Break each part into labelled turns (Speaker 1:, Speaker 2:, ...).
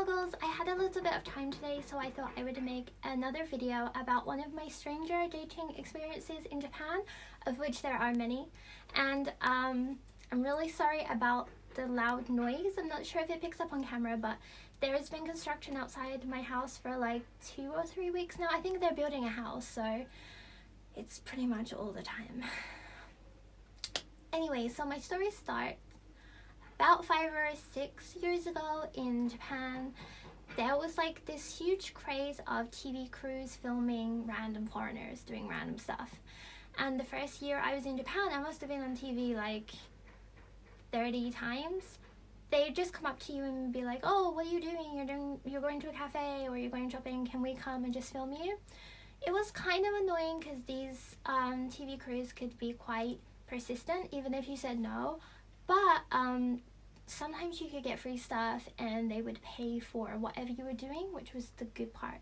Speaker 1: muggles, I had a little bit of time today, so I thought I would make another video about one of my stranger dating experiences in Japan, of which there are many. And I'm really sorry about the loud noise. I'm not sure if it picks up on camera, but there's been construction outside my house for like 2 or 3 weeks now. I think they're building a house, so it's pretty much all the time. Anyway, so my story starts about 5 or 6 years ago in Japan. There was like this huge craze of TV crews filming random foreigners doing random stuff. And the first year I was in Japan, I must have been on TV like 30 times. They just come up to you and be like, oh, what are you doing? You're going to a cafe or you're going shopping. Can we come and just film you? It was kind of annoying because these TV crews could be quite persistent even if you said no. But sometimes you could get free stuff and they would pay for whatever you were doing, which was the good part.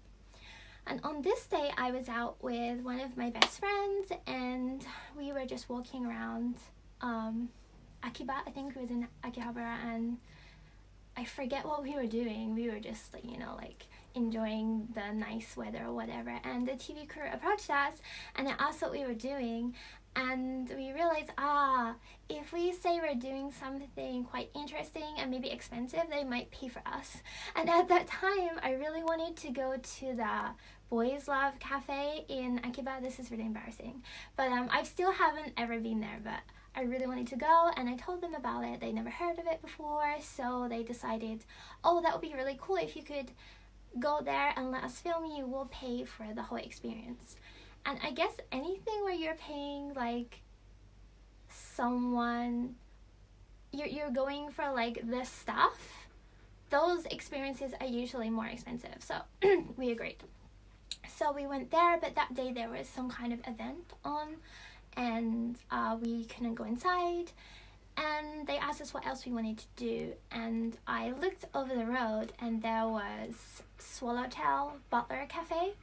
Speaker 1: And on this day, I was out with one of my best friends and we were just walking around Akiba. I think it was in Akihabara, and I forget what we were doing. We were just like, like enjoying the nice weather or whatever. And the TV crew approached us and they asked what we were doing. And we realized, if we say we're doing something quite interesting and maybe expensive, they might pay for us. And at that time, I really wanted to go to the Boys Love Cafe in Akiba. This is really embarrassing. But I still haven't ever been there, but I really wanted to go, and I told them about it. They never heard of it before, so they decided, oh, that would be really cool if you could go there and let us film you. We'll pay for the whole experience. And I guess anything where you're paying like someone, you're going for like the stuff, those experiences are usually more expensive. So we agreed. So we went there, but that day there was some kind of event on and we couldn't go inside. And they asked us what else we wanted to do. And I looked over the road and there was Swallowtail Butler Cafe.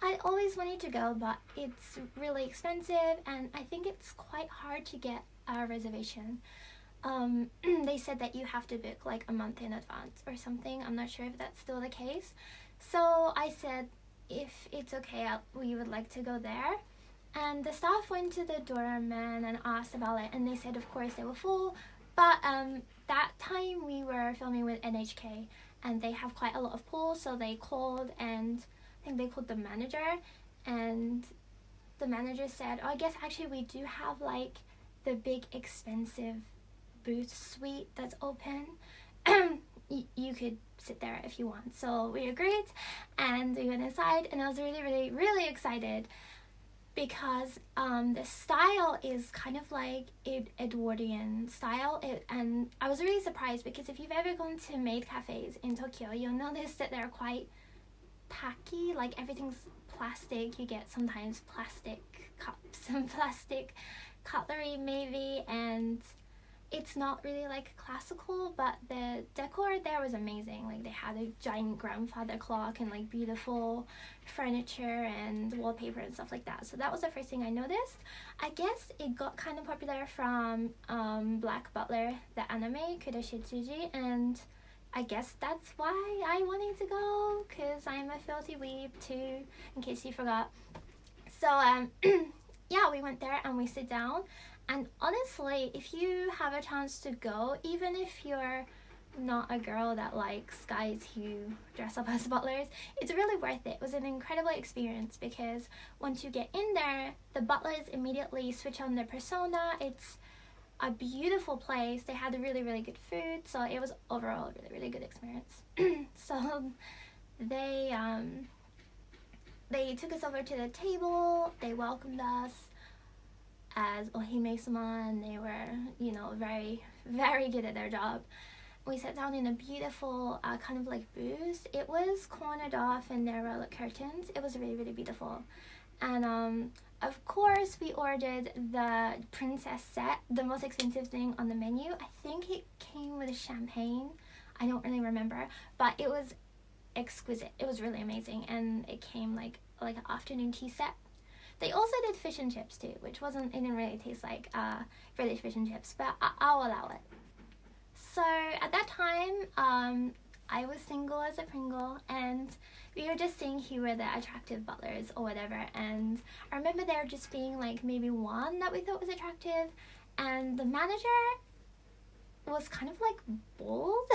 Speaker 1: I always wanted to go, but it's really expensive and I think it's quite hard to get a reservation. They said that you have to book like a month in advance or something. I'm not sure if that's still the case. So I said, if it's okay, we would like to go there. And the staff went to the doorman and asked about it, and they said of course they were full. But that time we were filming with NHK and they have quite a lot of pools, so they called, and I think they called the manager, and the manager said, oh, I guess actually we do have like the big expensive booth suite that's open. You could sit there if you want. So we agreed and we went inside, and I was really, really, really excited because the style is kind of like Edwardian style, and I was really surprised because if you've ever gone to maid cafes in Tokyo, you'll notice that they're quite tacky, like everything's plastic. You get sometimes plastic cups and plastic cutlery maybe, and it's not really like classical, but the decor there was amazing. Like they had a giant grandfather clock and like beautiful furniture and wallpaper and stuff like that. So that was the first thing I noticed. I guess it got kind of popular from Black Butler, the anime Kudoshitsuji, and I guess that's why I wanted to go, because I'm a filthy weeb too, in case you forgot. So yeah, we went there and we sit down, and honestly, if you have a chance to go, even if you're not a girl that likes guys who dress up as butlers, it's really worth it. It was an incredible experience because once you get in there, the butlers immediately switch on their persona. It's a beautiful place. They had really, really good food, so it was overall a really, really good experience. So they took us over to the table. They welcomed us as ohime-sama, and they were, very, very good at their job. We sat down in a beautiful kind of like booth. It was cornered off and there were like curtains. It was really, really beautiful. And of course we ordered the princess set, the most expensive thing on the menu. I think it came with champagne. I don't really remember, but it was exquisite. It was really amazing, and it came like an afternoon tea set. They also did fish and chips too, which it didn't really taste like British fish and chips, but I'll allow it. So at that time, I was single as a Pringle, and we were just seeing who were the attractive butlers or whatever. And I remember there just being like maybe one that we thought was attractive, and the manager was kind of like bold.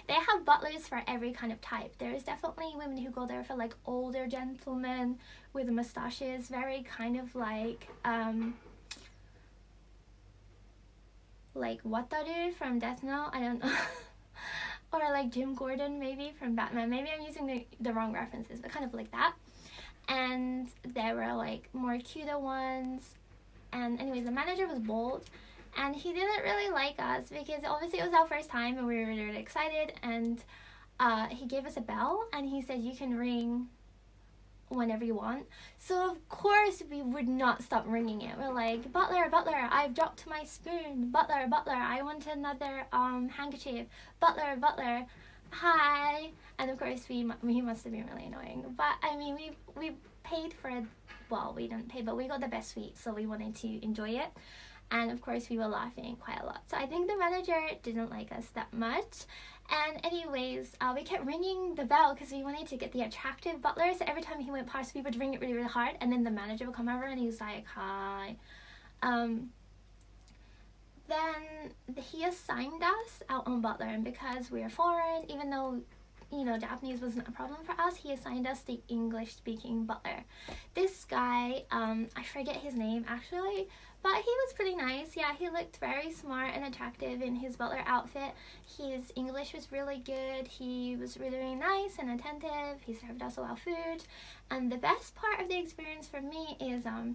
Speaker 1: They have butlers for every kind of type. There is definitely women who go there for like older gentlemen with mustaches, very kind of like Wataru from Death Note, I don't know. Or like Jim Gordon maybe from Batman. Maybe I'm using the wrong references, but kind of like that. And there were like more cuter ones. And anyways, the manager was bold, and he didn't really like us because obviously it was our first time and we were really excited. And he gave us a bell and he said you can ring whenever you want. So of course we would not stop ringing it. We're like, Butler, Butler, I've dropped my spoon. Butler, Butler, I want another handkerchief. Butler, Butler, hi. And of course he must have been really annoying. But I mean, we paid for it. Well, we didn't pay, but we got the best suite, so we wanted to enjoy it. And of course we were laughing quite a lot. So I think the manager didn't like us that much. And anyways, we kept ringing the bell because we wanted to get the attractive butler. So every time he went past, we would ring it really, really hard. And then the manager would come over and he was like, hi. Then he assigned us our own butler. And because we are foreign, even though, you know, Japanese wasn't a problem for us, he assigned us the English-speaking butler. This guy, I forget his name actually, but he was pretty nice. Yeah, he looked very smart and attractive in his butler outfit. His English was really good. He was really, really nice and attentive. He served us all our food. And the best part of the experience for me is I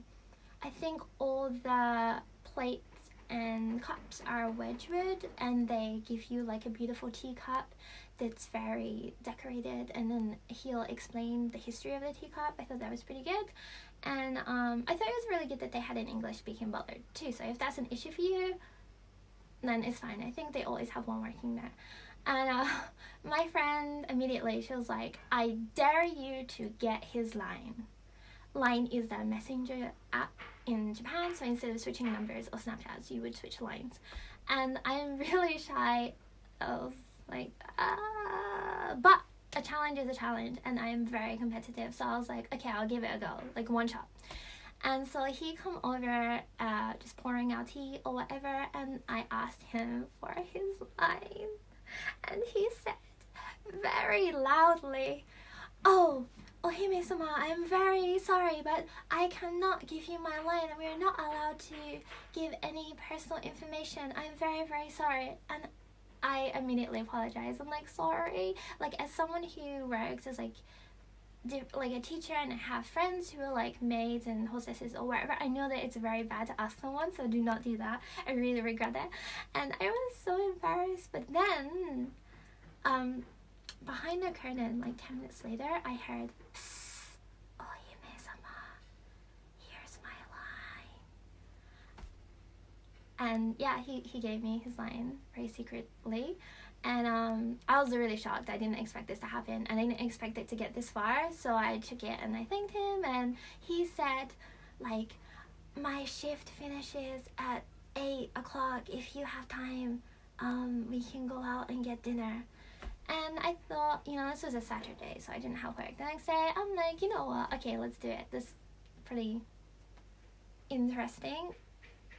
Speaker 1: think all the plates and cups are Wedgwood, and they give you like a beautiful teacup that's very decorated, and then he'll explain the history of the teacup. I thought that was pretty good. And I thought it was really good that they had an English-speaking butler too, so if that's an issue for you, then it's fine. I think they always have one working there. And my friend immediately, she was like, I dare you to get his line. Line is the messenger app in Japan, so instead of switching numbers or Snapchats, you would switch lines. And I'm really shy. I was like, but a challenge is a challenge, and I am very competitive, so I was like, okay, I'll give it a go, like one shot. And so he come over, just pouring out tea or whatever, and I asked him for his line, and he said very loudly, oh Ohime-sama, I'm very sorry, but I cannot give you my line. We are not allowed to give any personal information. I'm very, very sorry. And I immediately apologized. I'm like, sorry. Like, as someone who works as like a teacher and I have friends who are like maids and hostesses or whatever, I know that it's very bad to ask someone, so do not do that. I really regret it. And I was so embarrassed. But then, behind the curtain, like 10 minutes later, I heard, psst, Ohime-sama, here's my line. And yeah, he gave me his line very secretly. And I was really shocked. I didn't expect this to happen, and I didn't expect it to get this far. So I took it and I thanked him, and he said, like, my shift finishes at 8 o'clock. If you have time, we can go out and get dinner. And I thought, you know, this was a Saturday, so I didn't have work the next day. I'm like, you know what, okay, let's do it. This is pretty interesting.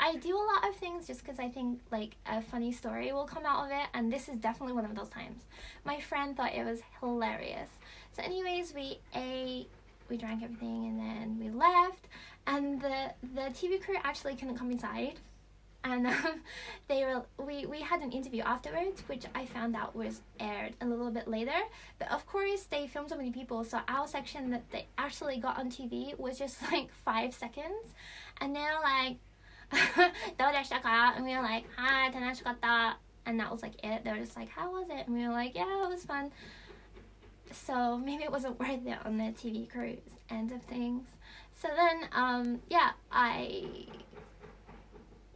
Speaker 1: I do a lot of things just because I think, like, a funny story will come out of it, and this is definitely one of those times. My friend thought it was hilarious. So anyways, we ate, we drank everything, and then we left, and the TV crew actually couldn't come inside. And we had an interview afterwards, which I found out was aired a little bit later. But of course, they filmed so many people, so our section that they actually got on TV was just like 5 seconds. And they're like, どうでしたか? And we were like, はい、楽しかった. And that was like it. They were just like, how was it? And we were like, yeah, it was fun. So maybe it wasn't worth it on the TV crew's end of things. So then, yeah, I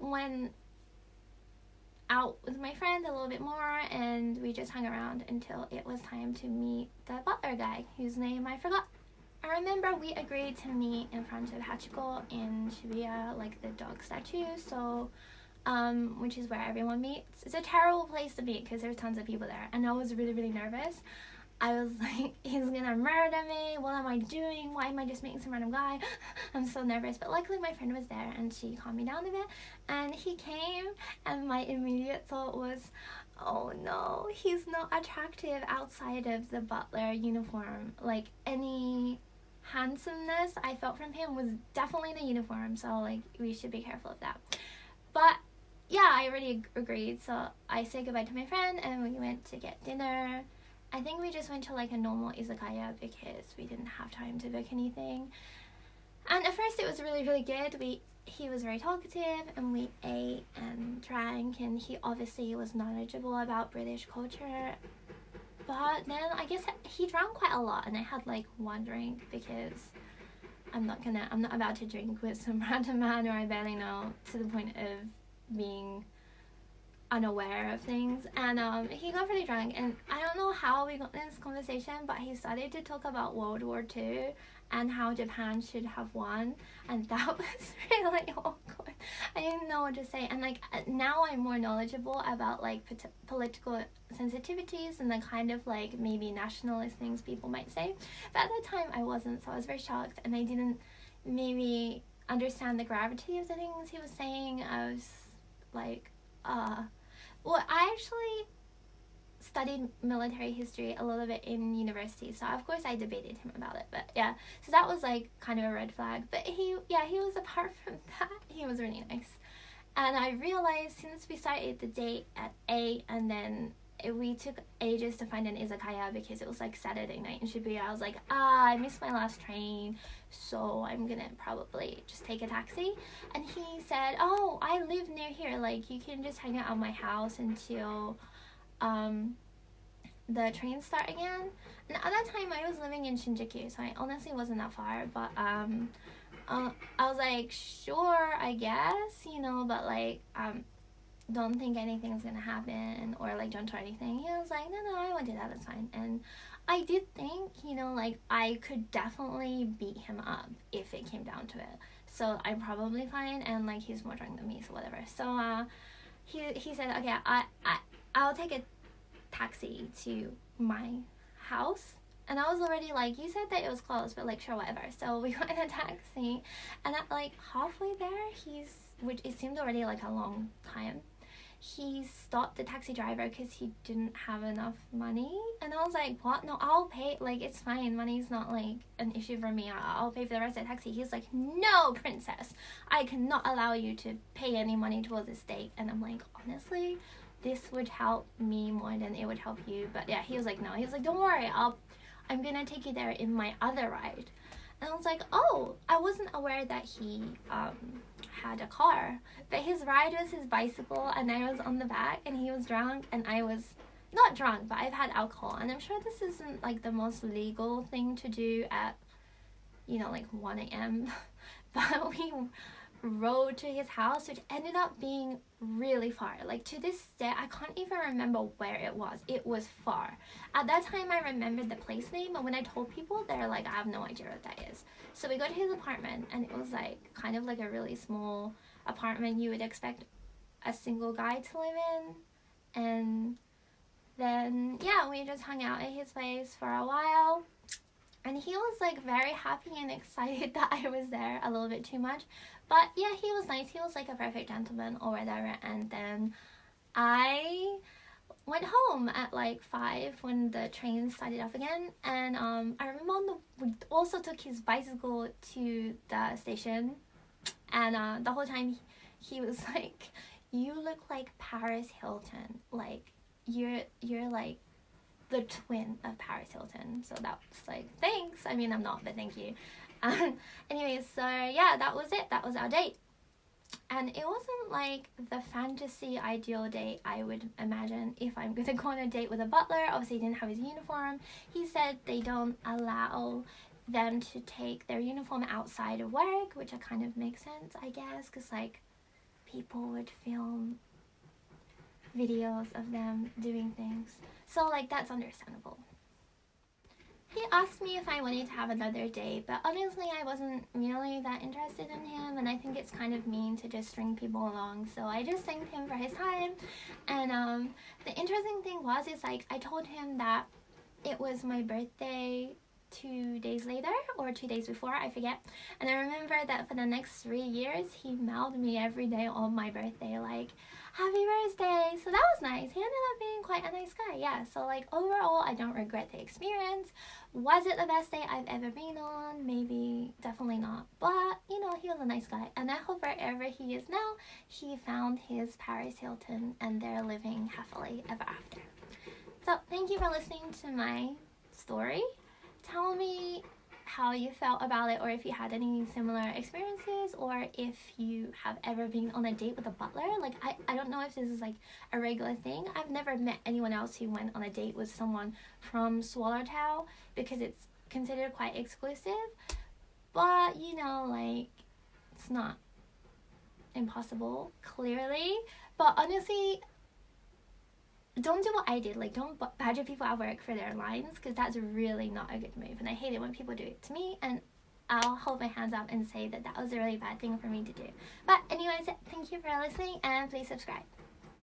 Speaker 1: went out with my friend a little bit more, and we just hung around until it was time to meet the butler guy, whose name I forgot. I remember we agreed to meet in front of Hachiko in Shibuya, like the dog statue, so which is where everyone meets. It's a terrible place to meet because there's tons of people there, and I was really, really nervous. I was like, he's gonna murder me, what am I doing, why am I just meeting some random guy? I'm so nervous, but luckily my friend was there and she calmed me down a bit, and he came, and my immediate thought was, oh no, he's not attractive outside of the butler uniform. Like, any handsomeness I felt from him was definitely in the uniform, so like we should be careful of that. But yeah, I already agreed, so I said goodbye to my friend and we went to get dinner. I think we just went to like a normal izakaya because we didn't have time to book anything. And at first it was really, really good. He was very talkative and we ate and drank, and he obviously was knowledgeable about British culture. But then I guess he drank quite a lot, and I had like one drink because I'm not about to drink with some random man who I barely know to the point of being unaware of things. And he got really drunk, and I don't know how we got in this conversation, but he started to talk about World War II and how Japan should have won, and that was really awkward. I didn't know what to say, and like now I'm more knowledgeable about like political sensitivities and the kind of like maybe nationalist things people might say, but at the time I wasn't, so I was very shocked and I didn't maybe understand the gravity of the things he was saying. I was like, well, I actually studied military history a little bit in university, so of course I debated him about it, but yeah, so that was like kind of a red flag. But he was, apart from that, he was really nice. And I realized since we started the date at 8 and then we took ages to find an izakaya because it was like Saturday night in Shibuya, I was like, I missed my last train, so I'm gonna probably just take a taxi. And he said, oh, I live near here, like you can just hang out at my house until the trains start again. And at that time I was living in Shinjuku, so I honestly wasn't that far, but I was like, sure, I guess, you know, but like don't think anything's gonna happen, or like don't try anything. He was like, no, I won't do that, it's fine. And I did think, you know, like I could definitely beat him up if it came down to it, so I'm probably fine, and like he's more drunk than me, so whatever. So he said, okay, I'll take a taxi to my house. And I was already like, you said that it was closed, but like sure, whatever. So we got in a taxi, and at like halfway there, which it seemed already like a long time, he stopped the taxi driver because he didn't have enough money. And I was like, what? No, I'll pay, like it's fine, money's not like an issue for me, I'll pay for the rest of the taxi. He's like, no, princess, I cannot allow you to pay any money towards this date. And I'm like, honestly, this would help me more than it would help you. But yeah, he was like, no, he was like, don't worry, I'm gonna take you there in my other ride. And I was like, oh, I wasn't aware that he had a car, but his ride was his bicycle, and I was on the back, and he was drunk, and I was not drunk, but I've had alcohol, and I'm sure this isn't like the most legal thing to do at, you know, like 1 a.m. But we rode to his house, which ended up being really far. Like to this day, I can't even remember where it was. It was far. At that time, I remembered the place name, but when I told people, they're like, I have no idea what that is. So we go to his apartment, and it was like kind of like a really small apartment you would expect a single guy to live in. And then yeah, we just hung out at his place for a while, and he was like very happy and excited that I was there, a little bit too much. But yeah, he was nice. He was like a perfect gentleman or whatever. And then I went home at like 5 when the train started off again. And I remember we also took his bicycle to the station. And the whole time he was like, you look like Paris Hilton. Like, you're like the twin of Paris Hilton. So that was like, thanks. I mean, I'm not, but thank you. Anyways, so yeah, that was it. That was our date. And it wasn't like the fantasy ideal date I would imagine if I'm gonna go on a date with a butler. Obviously, he didn't have his uniform. He said they don't allow them to take their uniform outside of work, which kind of makes sense, I guess, because like people would film videos of them doing things. So like that's understandable. he asked me if I wanted to have another date, but honestly I wasn't really that interested in him, and I think it's kind of mean to just string people along, so I just thanked him for his time. And the interesting thing was, is like I told him that it was my birthday 2 days later or 2 days before, I forget. And I remember that for the next 3 years he mailed me every day on my birthday like, happy birthday. So that was nice. He ended up being quite a nice guy. Yeah, so like overall I don't regret the experience. Was it the best day I've ever been on? Maybe, definitely not, but you know, he was a nice guy, and I hope wherever he is now he found his Paris Hilton and they're living happily ever after. So thank you for listening to my story. Tell me how you felt about it, or if you had any similar experiences, or if you have ever been on a date with a butler. Like I don't know if this is like a regular thing. I've never met anyone else who went on a date with someone from Swallowtail because it's considered quite exclusive, but you know, like it's not impossible clearly. But honestly, don't do what I did. Like, don't badger people at work for their lines, because that's really not a good move, and I hate it when people do it to me, and I'll hold my hands up and say that that was a really bad thing for me to do. But anyways, thank you for listening, and please subscribe.